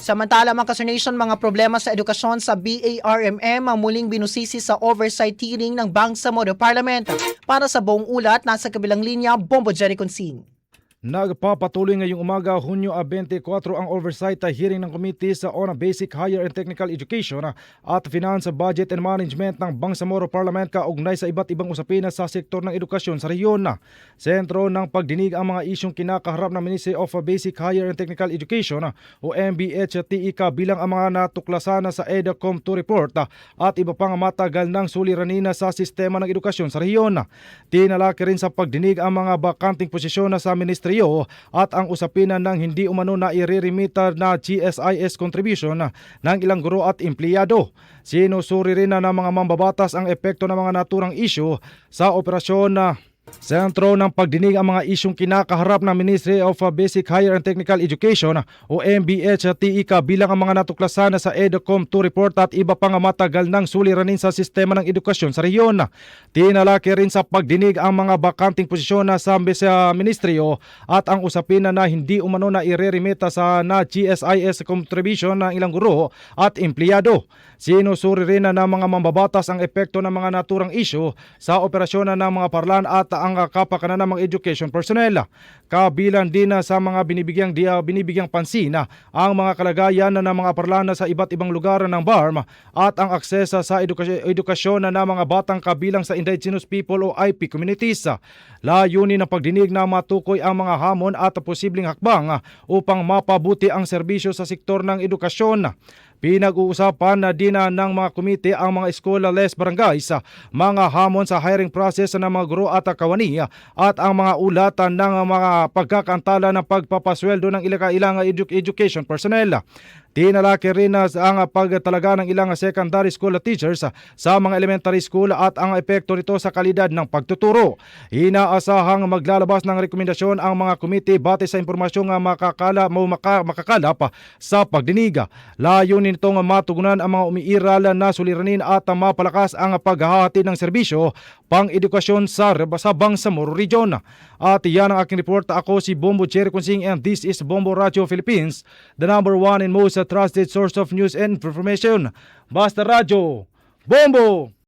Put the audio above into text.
Samantala mga Kasonation, mga problema sa edukasyon sa BARMM ang muling binusisi sa oversight hearing ng Bangsamoro Parliament. Para sa buong ulat, nasa kabilang linya, Bombo Jerry Consing. Nagpapatuloy ngayong umaga, Hunyo 24, ang oversight hearing ng Committee sa on Basic, Higher and Technical Education at Finance, Budget and Management ng Bangsamoro Parliament kaugnay sa iba't ibang usapin sa sektor ng edukasyon sa rehiyon. Sentro ng pagdinig ang mga isyong kinakaharap ng Ministry of Basic, Higher and Technical Education o MBHTEK bilang ang mga natuklasan sa EDUCOM2 report at iba pang matagal ng suliranin sa sistema ng edukasyon sa rehiyon. Tinalaki rin sa pagdinig ang mga bakanting posisyon sa ministry at ang usapin ng hindi umano na iriremita na GSIS contribution ng ilang guro at empleyado. Sinusuri rin ng mga mambabatas ang epekto ng mga naturang issue sa operasyon. Sentro ng pagdinig ang mga isyong kinakaharap ng Ministry of Basic, Higher and Technical Education o MBHTEK bilang ang mga natuklasan sa EDUCOM2 report at iba pang matagal ng suliranin sa sistema ng edukasyon sa rehiyon. Tinalaki rin sa pagdinig ang mga bakanting posisyon sa ministeryo at ang usapin na hindi umano na ireremita sa GSIS contribution ng ilang guro at empleyado. Sinusuri rin ng mga mambabatas ang epekto ng mga naturang issue sa operasyon ng mga parlan at ang kapakanan ng mga education personnel. Kabilang din sa mga binibigyang pansin ang mga kalagayan ng mga parlan sa iba't ibang lugar ng BARM at ang akses sa edukasyon ng mga batang kabilang sa indigenous people o IP communities. Layunin ng pagdinig na matukoy ang mga hamon at posibleng hakbang upang mapabuti ang serbisyo sa sektor ng edukasyon. Pinag-uusapan na din ng mga komite ang mga school-less barangays, mga hamon sa hiring process ng mga guro at kawani at ang mga ulatan ng mga pagkakantala ng pagpapasweldo ng ilang education personnel. Tinalaki rin ang pagtalaga ng ilang secondary school teachers sa mga elementary school at ang epekto nito sa kalidad ng pagtuturo. Inaasahang maglalabas ng rekomendasyon ang mga komite batay sa impormasyong makakalap sa pagdinig. Layunin nitong matugunan ang mga umiiral na suliranin at mapalakas ang paghahatid ng serbisyo pang-edukasyon sa Bangsamoro Region. At yan ang aking report. Ako si Bombo Jerry Consing and this is Bombo Radio Philippines, the number one and most trusted source of news and information. Basta Radio, Bombo!